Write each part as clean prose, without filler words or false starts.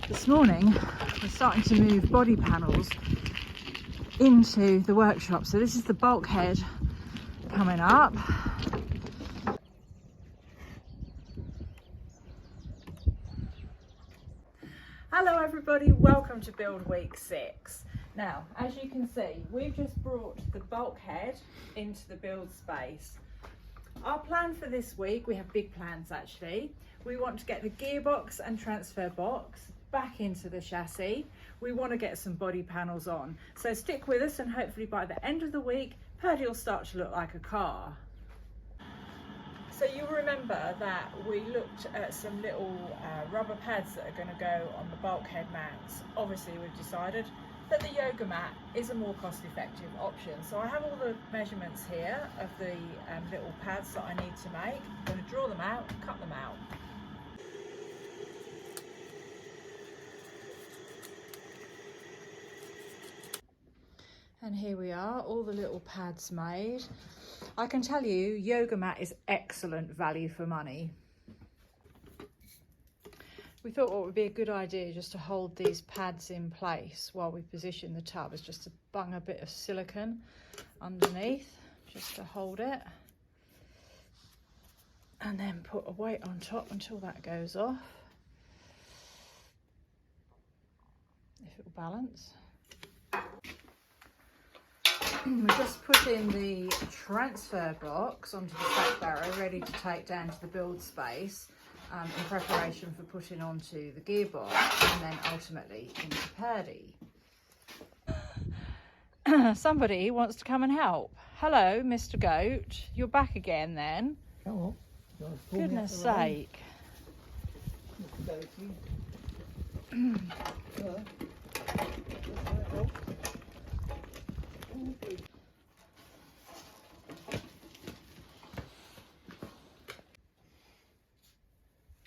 This morning we're starting to move body panels into the workshop. So this is the bulkhead coming up. Hello everybody, welcome to build week 6. Now, as you can see, we've just brought the bulkhead into the build space. Our plan for this week, we have big plans actually. We want to get the gearbox and transfer box back into the chassis. We want to get some body panels on. So stick with us and hopefully by the end of the week, Purdy will start to look like a car. So you'll remember that we looked at some little rubber pads that are going to go on the bulkhead mounts. Obviously we've decided that the yoga mat is a more cost-effective option. So I have all the measurements here of the little pads that I need to make. I'm going to draw them out, cut them out. And here we are, all the little pads made. I can tell you, yoga mat is excellent value for money. We thought what would be a good idea just to hold these pads in place while we position the tub is just to bung a bit of silicone underneath, just to hold it. And then put a weight on top until that goes off. If it will balance. We just put in the transfer box onto the stack barrow, ready to take down to the build space in preparation for putting onto the gearbox and then ultimately into Purdy. Somebody wants to come and help. Hello, Mr. Goat. You're back again then. Come on. Goodness sake.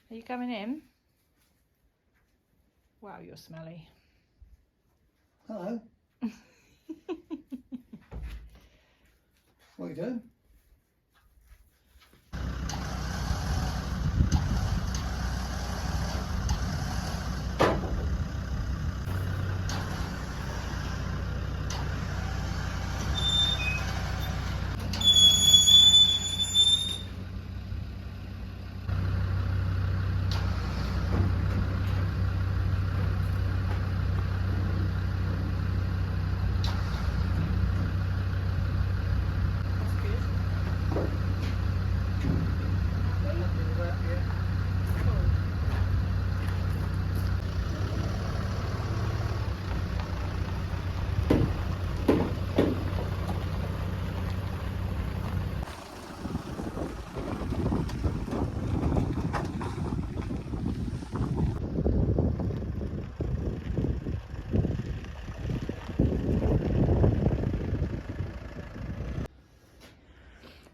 Are you coming in? Wow, you're smelly. Hello. What are you doing?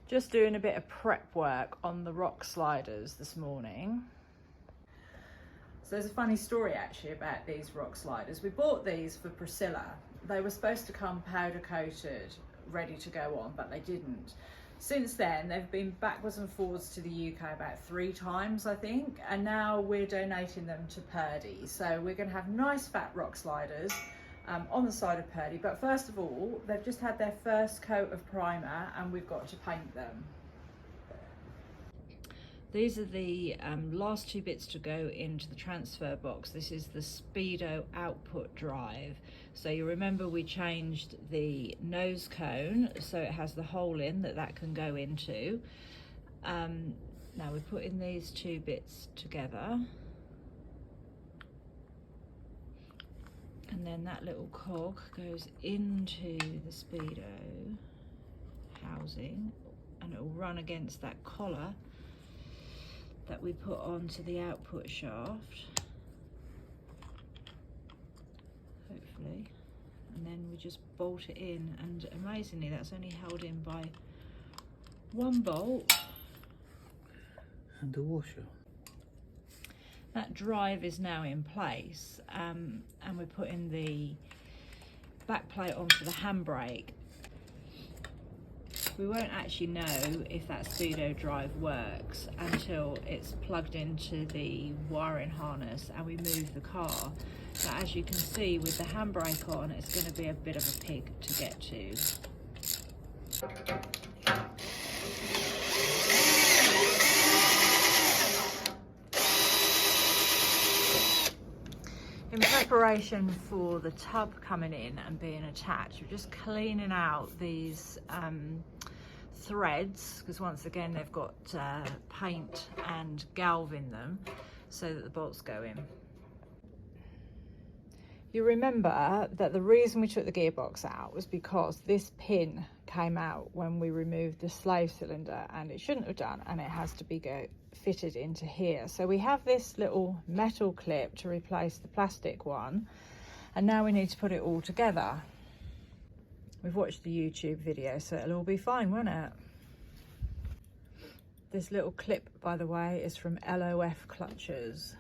Just doing a bit of prep work on the rock sliders this morning. So there's a funny story actually about these rock sliders. We bought these for Priscilla. They were supposed to come powder coated, ready to go on, but they didn't. Since then, they've been backwards and forwards to the UK about 3 times, I think, and now we're donating them to Purdy. So we're going to have nice fat rock sliders on the side of Purdy, but first of all they've just had their first coat of primer and we've got to paint them. These are the last 2 bits to go into the transfer box. This is the Speedo output drive. So you remember we changed the nose cone so it has the hole in that can go into. Now we're putting these 2 bits together. And then that little cog goes into the Speedo housing and it will run against that collar that we put onto the output shaft, hopefully. And then we just bolt it in, and amazingly that's only held in by 1 bolt. And a washer. That drive is now in place, and we're putting the back plate on for the handbrake. We won't actually know if that speedo drive works until it's plugged into the wiring harness and we move the car. But as you can see, with the handbrake on, it's going to be a bit of a pig to get to. In preparation for the tub coming in and being attached, we're just cleaning out these threads, because once again they've got paint and galv in them, so that the bolts go in. You remember that the reason we took the gearbox out was because this pin came out when we removed the slave cylinder, and it shouldn't have done, and it has to be fitted into here. So we have this little metal clip to replace the plastic one, and now we need to put it all together. We've watched the YouTube video, so it'll all be fine, won't it? This little clip, by the way, is from LOF Clutches.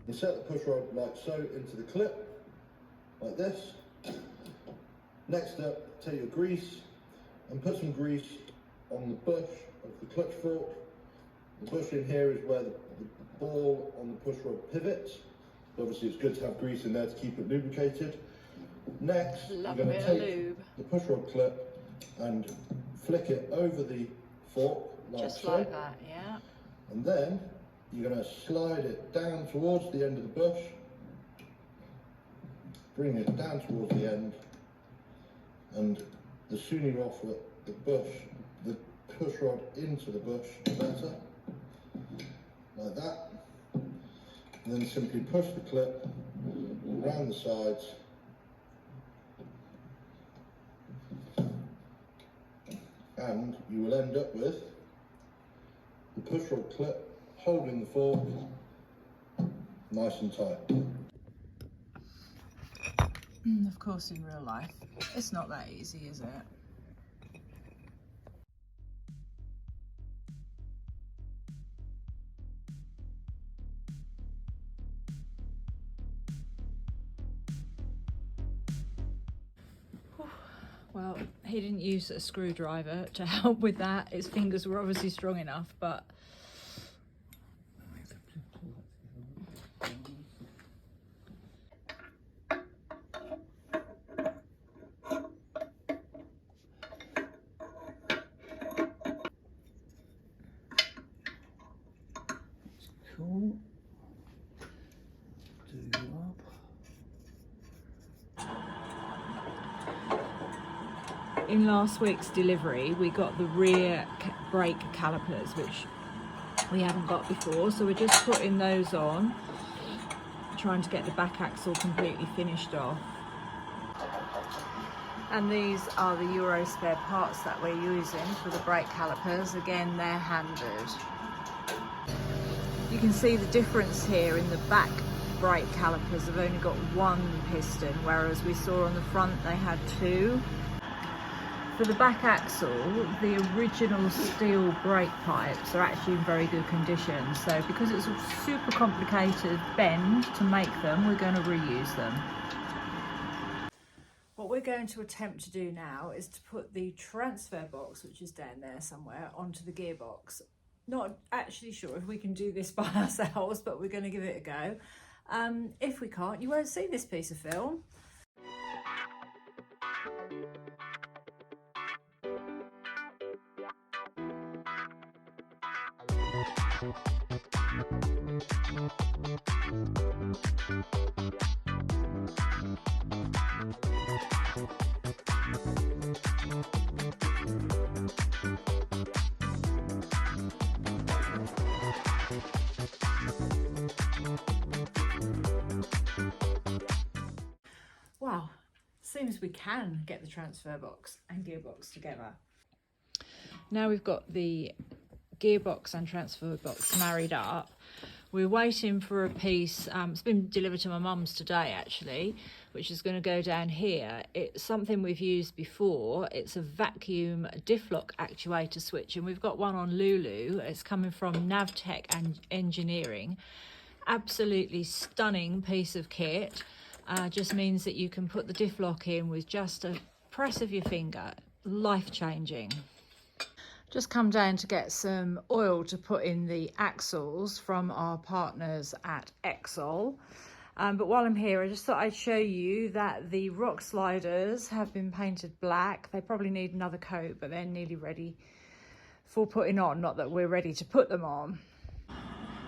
Insert the push rod like so into the clip, like this. Next up, take your grease and put some grease on the bush of the clutch fork. The bush in here is where the ball on the push rod pivots. Obviously it's good to have grease in there to keep it lubricated. Next, you're going to take the push rod clip and flick it over the fork like just so. like that, yeah. And then you're going to slide it down towards the end of the bush, bring it down towards the end, and the sooner you're off the bush, the push rod into the bush, the better, like that. And then simply push the clip around the sides, and you will end up with the push rod clip holding the fork nice and tight. Of course, in real life, it's not that easy, is it? Well, he didn't use a screwdriver to help with that. His fingers were obviously strong enough, but cool. Do you up? in last week's delivery, we got the rear brake calipers, which we haven't got before. So we're just putting those on, trying to get the back axle completely finished off. And these are the eurospare parts that we're using for the brake calipers. Again, they're handed. You can see the difference here in the back brake calipers have only got one piston, whereas we saw on the front they had two. For the back axle, the original steel brake pipes are actually in very good condition. So because it's a super complicated bend to make them, we're going to reuse them. What we're going to attempt to do now is to put the transfer box, which is down there somewhere, onto the gearbox. Not actually sure if we can do this by ourselves, but we're going to give it a go. If we can't, you won't see this piece of film. Wow, seems we can get the transfer box and gearbox together. Now we've got the gearbox and transfer box married up. We're waiting for a piece, it's been delivered to my mum's today actually, which is going to go down here. It's something we've used before. It's a vacuum diff lock actuator switch, and we've got one on Lulu. It's coming from Navtech and Engineering. Absolutely stunning piece of kit. just means that you can put the diff lock in with just a press of your finger. Life-changing. Just come down to get some oil to put in the axles from our partners at Exol. But while I'm here, I just thought I'd show you that the rock sliders have been painted black. They probably need another coat, but they're nearly ready for putting on. Not that we're ready to put them on.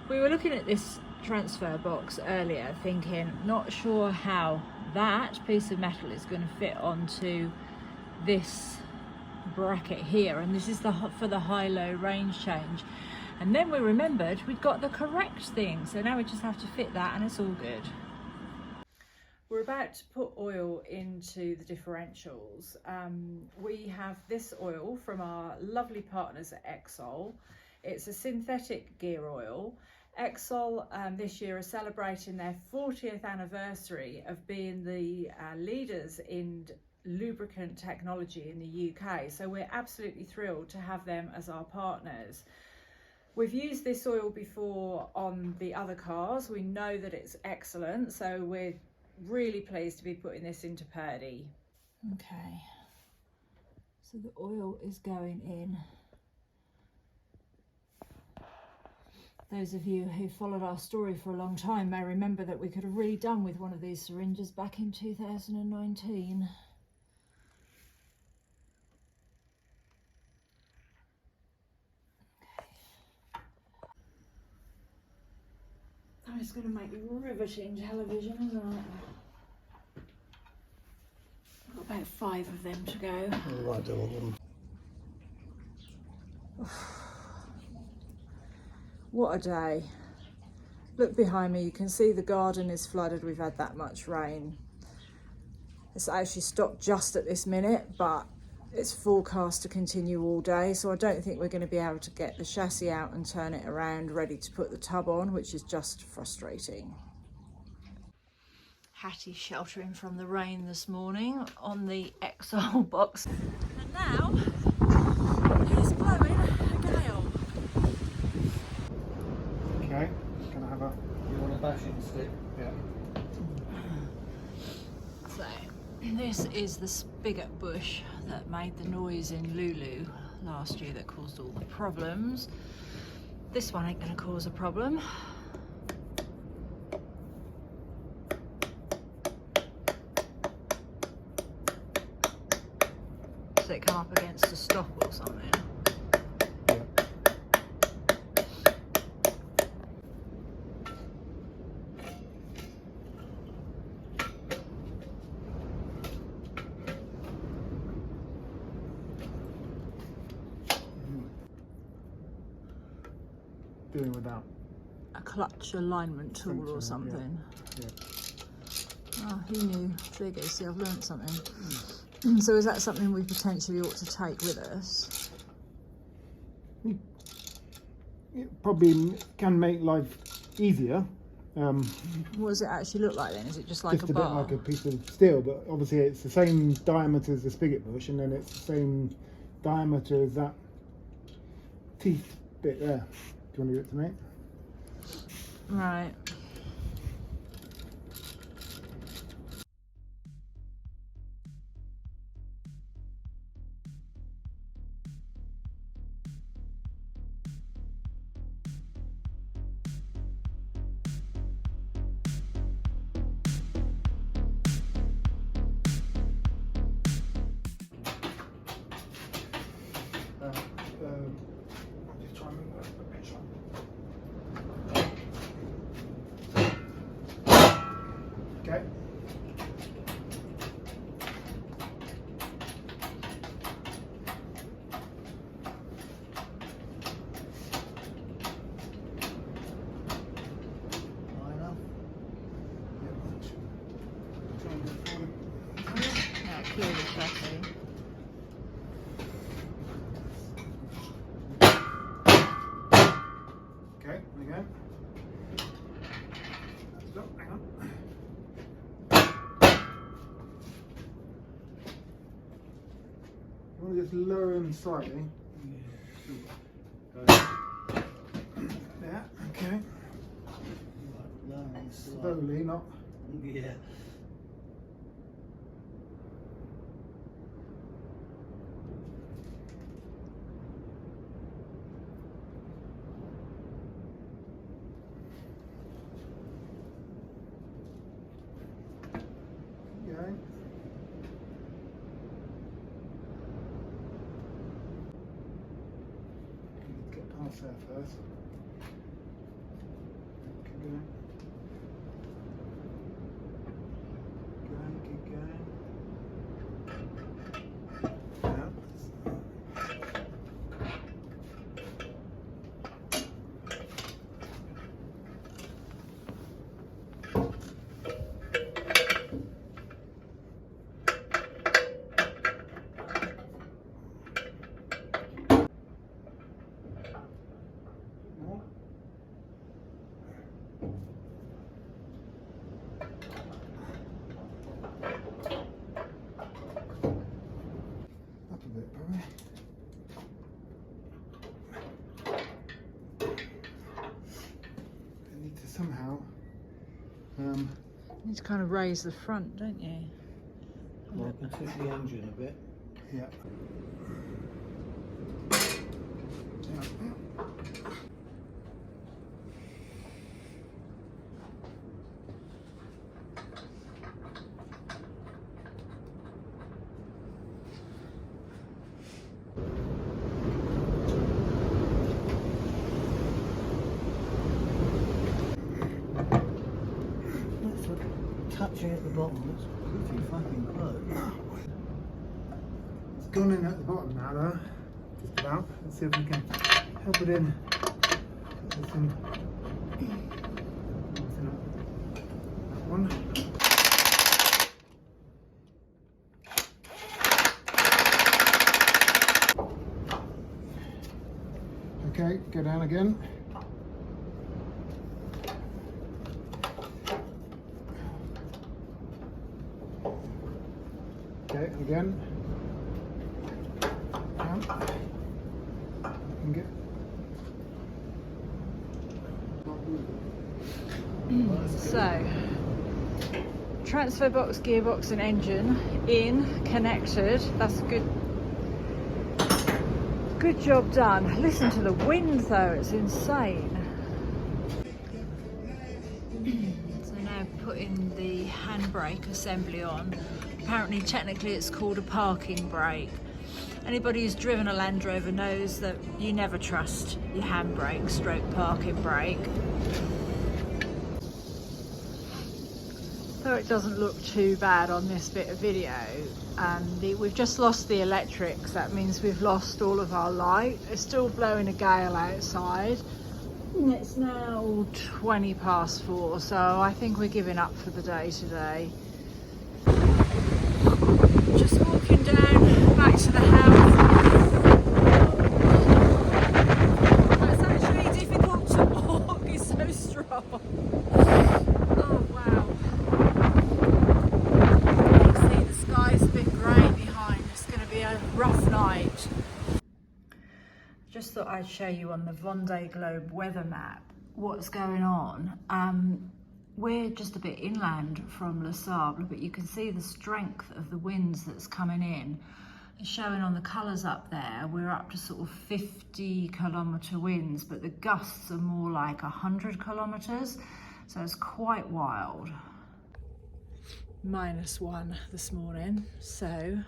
We were looking at this transfer box earlier, thinking, not sure how that piece of metal is going to fit onto this bracket here, and this is for the high-low range change. And then we remembered we'd got the correct thing, so now we just have to fit that and it's all good. We're about to put oil into the differentials. We have this oil from our lovely partners at Exol. It's a synthetic gear oil. Exol this year are celebrating their 40th anniversary of being the leaders in lubricant technology in the UK, so we're absolutely thrilled to have them as our partners. We've used this oil before on the other cars. We know that it's excellent, so we're really pleased to be putting this into Purdy. Okay, so the oil is going in. Those of you who followed our story for a long time may remember that we could have really done with one of these syringes back in 2019. Oh, it's going to make riveting television, isn't it? I've got about 5 of them to go. All right, all of them. What a day. Look behind me, you can see the garden is flooded. We've had that much rain. It's actually stopped just at this minute, but it's forecast to continue all day, so I don't think we're going to be able to get the chassis out and turn it around ready to put the tub on, which is just frustrating. Hattie sheltering from the rain this morning on the Exol box. And now it's blowing a gale. Okay, can I have a... You want a bashing stick? Yeah. So this is the spigot bush that made the noise in Lulu last year that caused all the problems. This one ain't going to cause a problem. Does it come up against a stop or something? Yeah. Doing without. A clutch alignment tool Think so, or yeah. something. Yeah. Oh, who knew? Triggers, see, I've learnt something. So is that something we potentially ought to take with us? It probably can make life easier. What does it actually look like then? Is it just like Just a a bit bar? like a piece of steel, but obviously it's the same diameter as the spigot bush, and then it's the same diameter as that teeth bit there. Do you want to give it to me? Right. I'll just try and move that a bit short. Okay. High enough? Try and get forward. Now clear the chassis. Okay, there we go. Stop, hang on. You want to just lower him slightly. Yeah, okay. Learning slow. Slowly, not. Yeah. gas there first. Keep going. Keep going. Yeah. More. Up a bit, probably. I need to somehow. You need to kind of raise the front, don't you? Well, I can tip the engine a bit. Yeah. That's touching at the bottom. That's pretty fucking close. It's gone in at the bottom now, though. Just about. Let's see if we can help it in. Put this in. That one. Okay, go down again. Okay, again. Down. And get. So, transfer box, gearbox and engine in, connected. That's a good job done. Listen to the wind though, it's insane. So now putting the handbrake assembly on. Apparently technically it's called a parking brake. Anybody who's driven a Land Rover knows that you never trust your handbrake stroke parking brake. So it doesn't look too bad on this bit of video. We've just lost the electrics, that means we've lost all of our light. It's still blowing a gale outside. It's now 20 past 4, so I think we're giving up for the day today. Just walking down back to the house. It's actually difficult to walk, it's so strong. Oh wow. You can see the sky's a bit grey behind, it's going to be a rough night. Just thought I'd show you on the Vendée Globe weather map what's going on. We're just a bit inland from Les Sables, but you can see the strength of the winds that's coming in. It's showing on the colours up there, we're up to sort of 50 kilometre winds, but the gusts are more like 100 kilometres, so it's quite wild. -1 this morning, so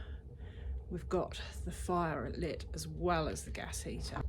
we've got the fire lit as well as the gas heater.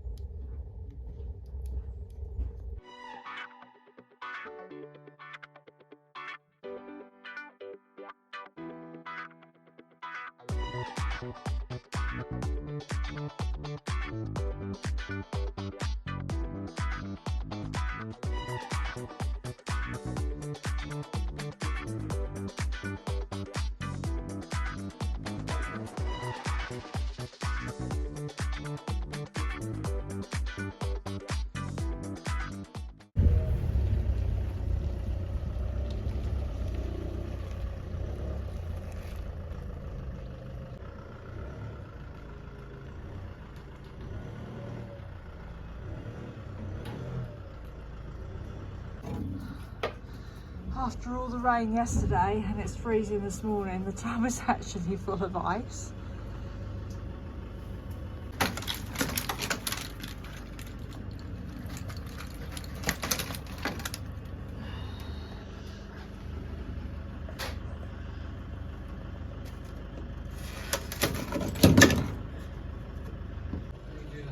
After all the rain yesterday and it's freezing this morning, the tram is actually full of ice.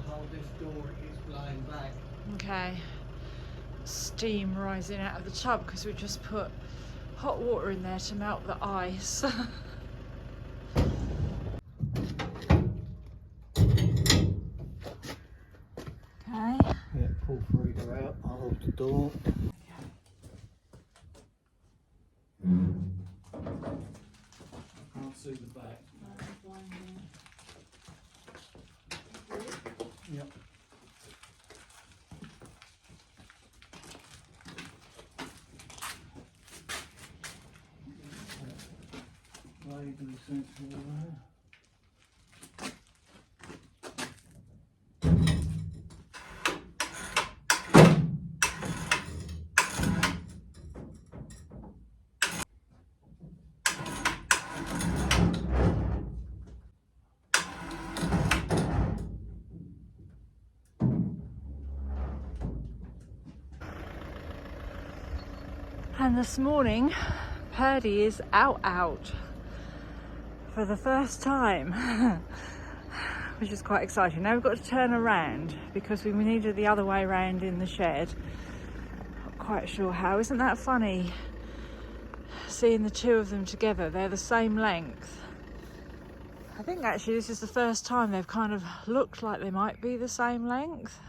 Hold this door, it is lying back. Okay. Steam rising out of the tub because we just put hot water in there to melt the ice. Okay. Yeah, pull Frida out. I'll hold the door. I can't see the back. Yep. Vaguely sensible there. And this morning, Purdy is out for the first time, which is quite exciting. Now we've got to turn around because we needed the other way around in the shed. Not quite sure how. Isn't that funny? Seeing the two of them together, they're the same length. I think actually this is the first time they've kind of looked like they might be the same length.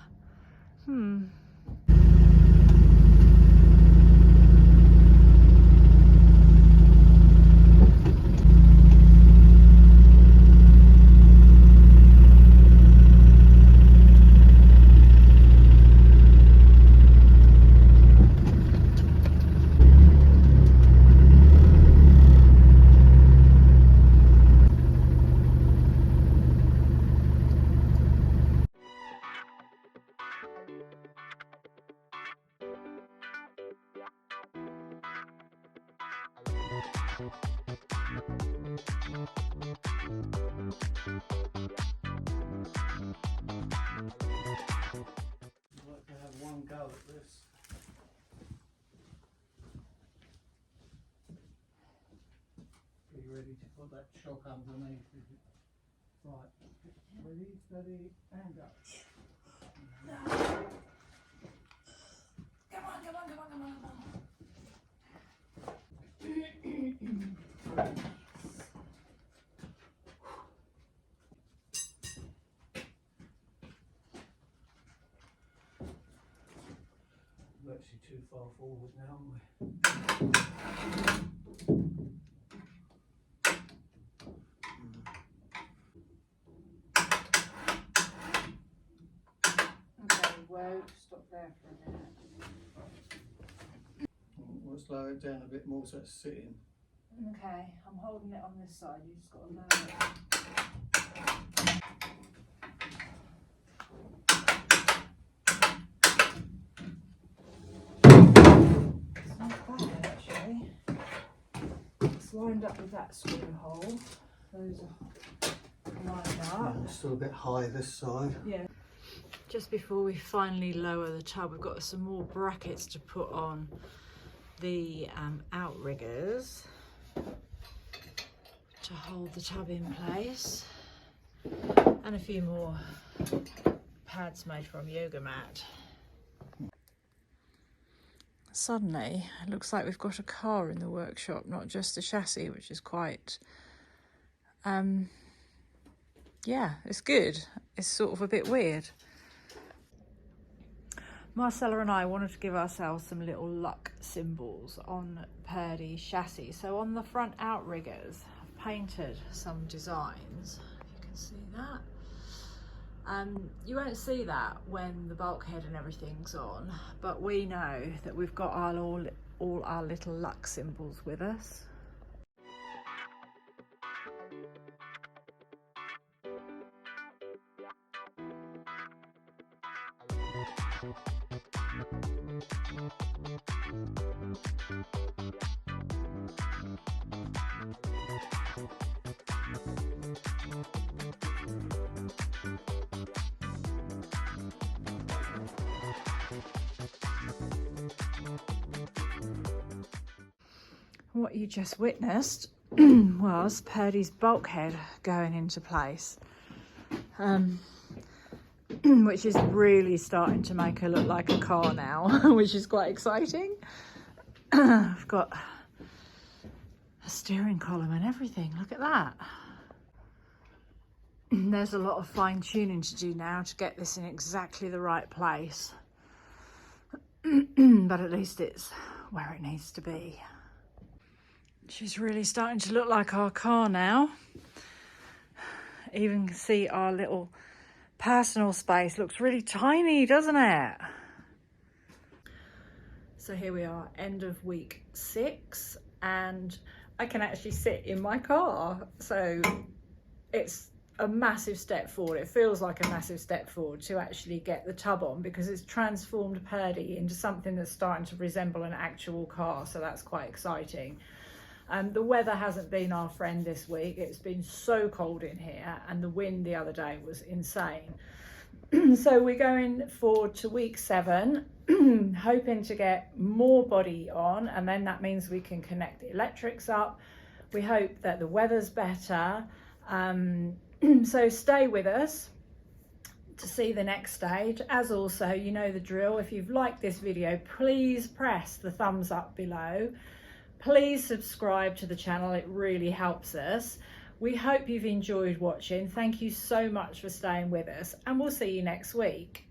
I'd like to have one go at this. Be ready to put that shock underneath. Right, ready, steady, and go. We're actually too far forward now, aren't we? Okay, whoa, stop there for a minute. We'll slow it down a bit more so it's sitting. Okay, I'm holding it on this side, you just got to lower it. It's not bad actually. It's lined up with that screw hole. Those are lined up. Yeah, it's still a bit high this side. Yeah. Just before we finally lower the tub, we've got some more brackets to put on the outriggers to hold the tub in place, and a few more pads made from yoga mat. Suddenly it looks like we've got a car in the workshop, not just a chassis, which is quite yeah, it's good. It's sort of a bit weird. Marcella and I wanted to give ourselves some little luck symbols on Purdy's chassis. So on the front outriggers, I've painted some designs, if you can see that. You won't see that when the bulkhead and everything's on, but we know that we've got all our little luck symbols with us. What you just witnessed was Purdy's bulkhead going into place. which is really starting to make her look like a car now, which is quite exciting. I've got a steering column and everything, look at that. There's a lot of fine tuning to do now to get this in exactly the right place. But at least it's where it needs to be. She's really starting to look like our car now. Even can see our little personal space looks really tiny, doesn't it? So here we are, end of week 6, and I can actually sit in my car. So it's a massive step forward. It feels like a massive step forward to actually get the tub on, because it's transformed Purdy into something that's starting to resemble an actual car. So that's quite exciting. The weather hasn't been our friend this week. It's been so cold in here, and the wind the other day was insane. So we're going forward to week 7, hoping to get more body on, and then that means we can connect the electrics up. We hope that the weather's better. So stay with us to see the next stage. As also, you know the drill. If you've liked this video, please press the thumbs up below. Please subscribe to the channel, it really helps us. We hope you've enjoyed watching. Thank you so much for staying with us, and we'll see you next week.